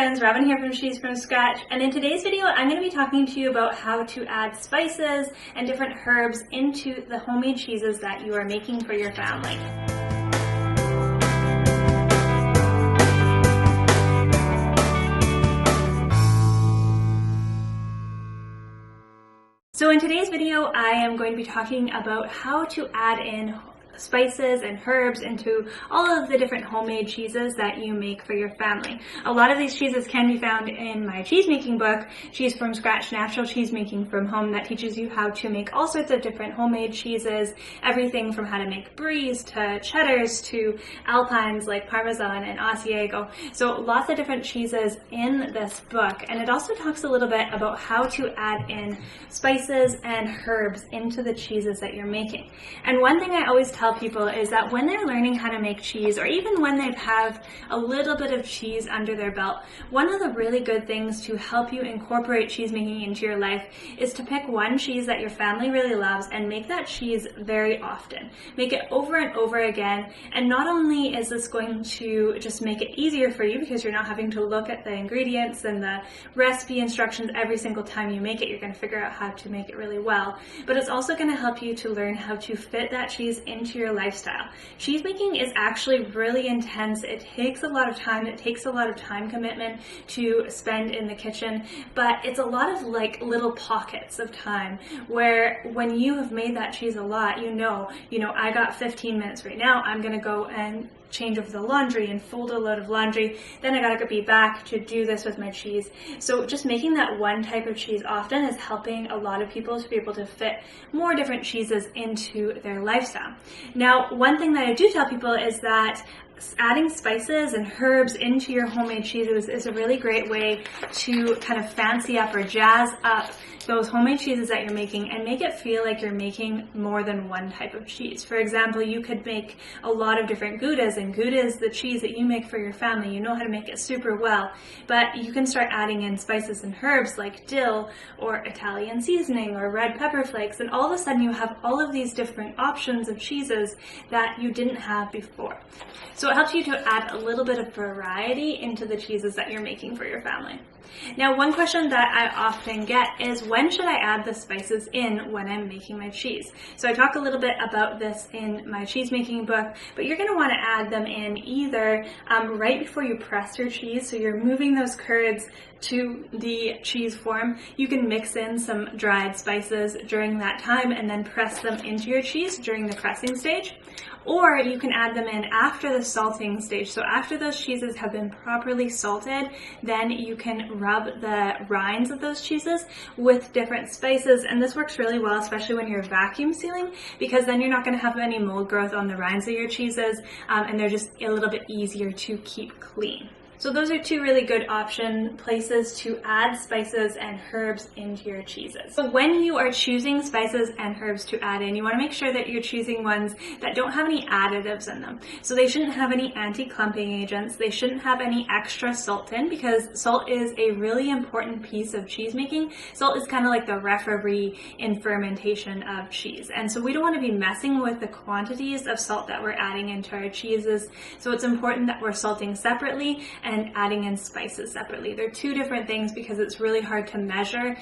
friends, Robin here from Cheese from Scratch, and in today's video I'm going to be talking to you about how to add spices and different herbs into the homemade cheeses that you are making for your family. So in today's video I am going to be talking about how to add in spices and herbs into all of the different homemade cheeses that you make for your family. A lot of these cheeses can be found in my cheese making book, Cheese from Scratch, Natural Cheese Making from Home, that teaches you how to make all sorts of different homemade cheeses, everything from how to make bries to cheddars to alpines like Parmesan and Asiago. So lots of different cheeses in this book, and it also talks a little bit about how to add in spices and herbs into the cheeses that you're making. And one thing I always tell people is that when they're learning how to make cheese, or even when they have a little bit of cheese under their belt, one of the really good things to help you incorporate cheese making into your life is to pick one cheese that your family really loves and make that cheese very often. Make it over and over again, and not only is this going to just make it easier for you because you're not having to look at the ingredients and the recipe instructions every single time you make it, you're going to figure out how to make it really well, but it's also going to help you to learn how to fit that cheese into your lifestyle. Cheese making is actually really intense. It takes a lot of time. It takes a lot of time commitment to spend in the kitchen, but it's a lot of like little pockets of time where when you have made that cheese a lot, you know, I got 15 minutes right now. I'm going to go and change over the laundry and fold a load of laundry, then I gotta be back to do this with my cheese. So just making that one type of cheese often is helping a lot of people to be able to fit more different cheeses into their lifestyle. Now, one thing that I do tell people is that adding spices and herbs into your homemade cheeses is a really great way to kind of fancy up or jazz up those homemade cheeses that you're making and make it feel like you're making more than one type of cheese. For example, you could make a lot of different Goudas, and Gouda is the cheese that you make for your family. You know how to make it super well, but you can start adding in spices and herbs like dill or Italian seasoning or red pepper flakes, and all of a sudden you have all of these different options of cheeses that you didn't have before. So it helps you to add a little bit of variety into the cheeses that you're making for your family. Now, one question that I often get is, when should I add the spices in when I'm making my cheese? So I talk a little bit about this in my cheese making book, but you're going to want to add them in either right before you press your cheese, so you're moving those curds to the cheese form. You can mix in some dried spices during that time and then press them into your cheese during the pressing stage. Or you can add them in after the salting stage. So after those cheeses have been properly salted, then you can rub the rinds of those cheeses with different spices. And this works really well, especially when you're vacuum sealing, because then you're not going to have any mold growth on the rinds of your cheeses, and they're just a little bit easier to keep clean. So those are two really good places to add spices and herbs into your cheeses. So when you are choosing spices and herbs to add in, you want to make sure that you're choosing ones that don't have any additives in them. So they shouldn't have any anti-clumping agents. They shouldn't have any extra salt in, because salt is a really important piece of cheese making. Salt is kind of like the referee in fermentation of cheese. And so we don't want to be messing with the quantities of salt that we're adding into our cheeses. So it's important that we're salting separately and adding in spices separately. They're two different things because it's really hard to measure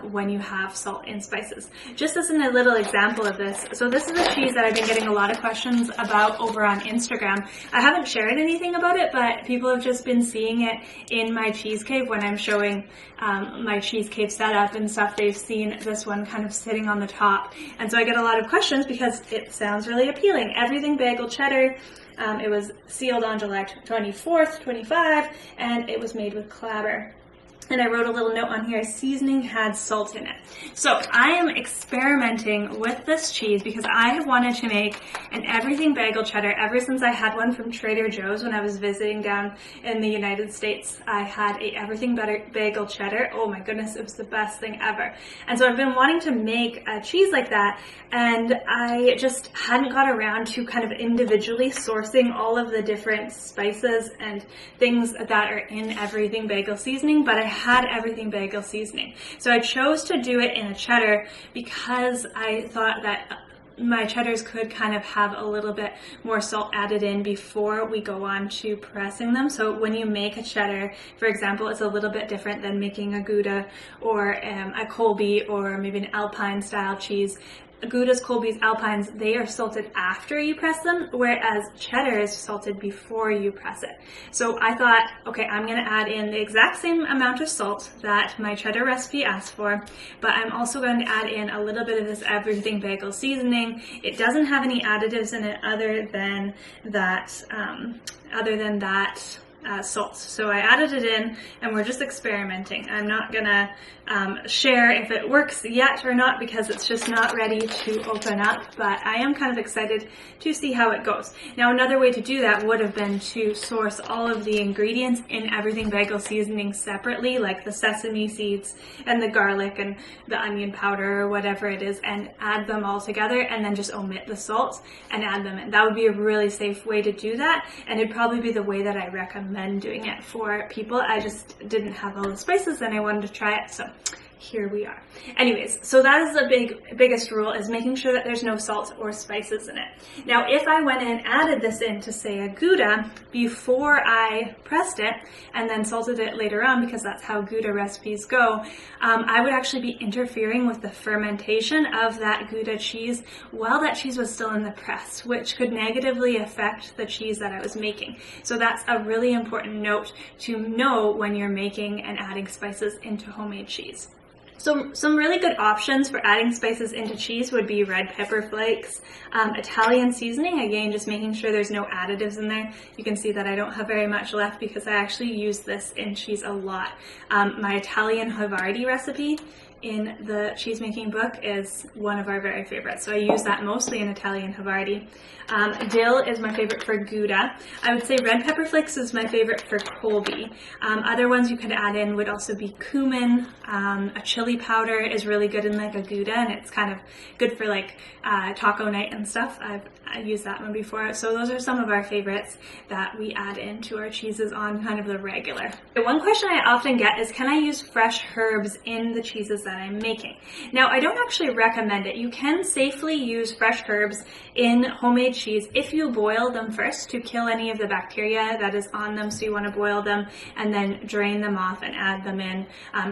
when you have salt and spices. Just as in a little example of this, so this is a cheese that I've been getting a lot of questions about over on Instagram. I haven't shared anything about it, but people have just been seeing it in my cheese cave when I'm showing my cheese cave setup and stuff. They've seen this one kind of sitting on the top, and so I get a lot of questions because it sounds really appealing. Everything Bagel Cheddar. It was sealed on July 24th, 25, and it was made with clabber. And I wrote a little note on here, seasoning had salt in it. So I am experimenting with this cheese because I have wanted to make an everything bagel cheddar ever since I had one from Trader Joe's when I was visiting down in the United States. I had a everything bagel cheddar. Oh my goodness, it was the best thing ever. And so I've been wanting to make a cheese like that, and I just hadn't got around to kind of individually sourcing all of the different spices and things that are in everything bagel seasoning, but I had everything bagel seasoning. So I chose to do it in a cheddar because I thought that my cheddars could kind of have a little bit more salt added in before we go on to pressing them. So when you make a cheddar, for example, it's a little bit different than making a Gouda or a Colby or maybe an Alpine style cheese. Goudas, Colbys, Alpines, they are salted after you press them, whereas cheddar is salted before you press it. So I thought, okay, I'm going to add in the exact same amount of salt that my cheddar recipe asked for, but I'm also going to add in a little bit of this everything bagel seasoning. It doesn't have any additives in it other than that salt. So I added it in and we're just experimenting. I'm not gonna share if it works yet or not because it's just not ready to open up, but I am kind of excited to see how it goes. Now another way to do that would have been to source all of the ingredients in everything bagel seasoning separately, like the sesame seeds and the garlic and the onion powder or whatever it is, and add them all together and then just omit the salt and add them in. That would be a really safe way to do that, and it'd probably be the way that I recommend doing it for people. I just didn't have all the spices and I wanted to try it, so here we are. Anyways, so that is the biggest rule, is making sure that there's no salt or spices in it. Now, if I went and added this into, say, a Gouda before I pressed it and then salted it later on, because that's how Gouda recipes go, I would actually be interfering with the fermentation of that Gouda cheese while that cheese was still in the press, which could negatively affect the cheese that I was making. So that's a really important note to know when you're making and adding spices into homemade cheese. So some really good options for adding spices into cheese would be red pepper flakes, Italian seasoning, again just making sure there's no additives in there. You can see that I don't have very much left because I actually use this in cheese a lot. My Italian Havarti recipe in the cheesemaking book is one of our very favorites, so I use that mostly in Italian Havarti. Dill is my favorite for Gouda. I would say red pepper flakes is my favorite for Colby. Other ones you could add in would also be cumin. A chili powder is really good in like a Gouda, and it's kind of good for like taco night and stuff. I've used that one before. So those are some of our favorites that we add into our cheeses on kind of the regular. One question I often get is, can I use fresh herbs in the cheeses that I'm making? Now, I don't actually recommend it. You can safely use fresh herbs in homemade cheese if you boil them first to kill any of the bacteria that is on them. So you want to boil them and then drain them off and add them in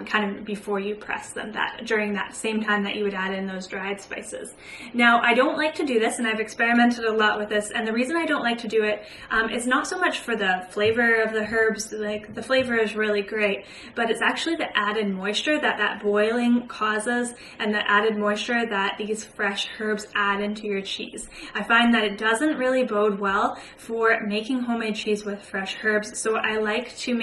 kind of before you press them, during that same time that you would add in those dried spices. Now, I don't like to do this, and I've experimented a lot with this, and the reason I don't like to do it is not so much for the flavor of the herbs. Like, the flavor is really great, but it's actually the added moisture that boiling causes, and the added moisture that these fresh herbs add into your cheese. I find that it doesn't really bode well for making homemade cheese with fresh herbs, so I like to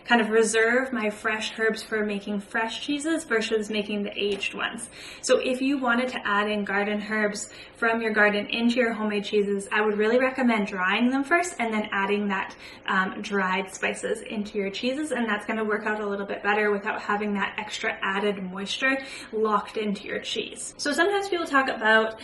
kind of reserve my fresh herbs for making fresh cheeses versus making the aged ones. So if you wanted to add in garden herbs from your garden into your homemade cheeses, I would really recommend drying them first and then adding that dried spices into your cheeses, and that's going to work out a little bit better without having that extra added moisture locked into your cheese. So sometimes people talk about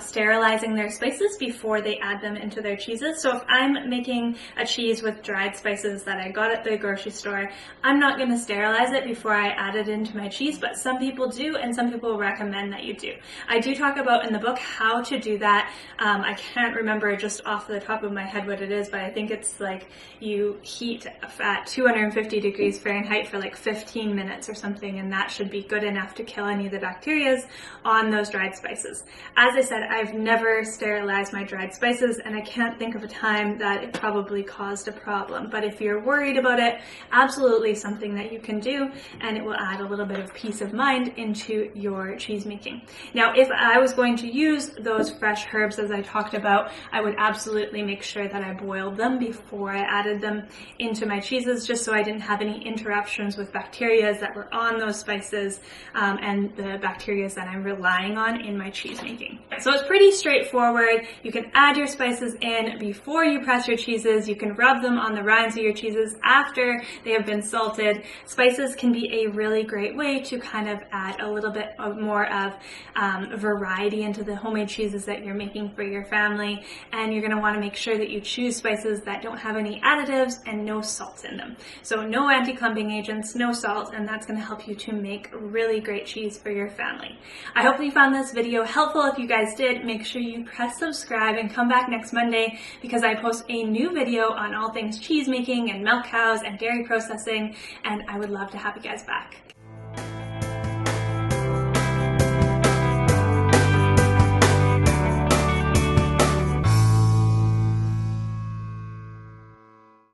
sterilizing their spices before they add them into their cheeses. So if I'm making a cheese with dried spices that I got at the grocery store, I'm not going to sterilize it before I add it into my cheese, but some people do, and some people recommend that you do. I do talk about in the book how to do that. I can't remember just off the top of my head what it is, but I think it's like you heat at 250 degrees Fahrenheit for like 15 minutes or something, and that should be good enough to kill any of the bacteria on those dried spices. As I said, I've never sterilized my dried spices, and I can't think of a time that it probably caused a problem. But if you're worried about it, absolutely something that you can do, and it will add a little bit of peace of mind into your cheese making. Now, if I was going to use those fresh herbs as I talked about, I would absolutely make sure that I boiled them before I added them into my cheeses, just so I didn't have any interruptions with bacteria that were on those spices and the bacteria that I'm relying on in my cheese making. So it's pretty straightforward. You can add your spices in before you press your cheeses. You can rub them on the rinds of your cheeses after they have been salted. Spices can be a really great way to kind of add a little bit more of variety into the homemade cheeses that you're making for your family, and you're going to want to make sure that you choose spices that don't have any additives and no salt in them. So no anti-clumping agents, no salt, and that's going to help you to make really great cheese for your family. I hope you found this video helpful. If you guys did, make sure you press subscribe and come back next Monday because I post a new video on all things cheese making and milk cows and dairy processing, and I would love to have you guys back.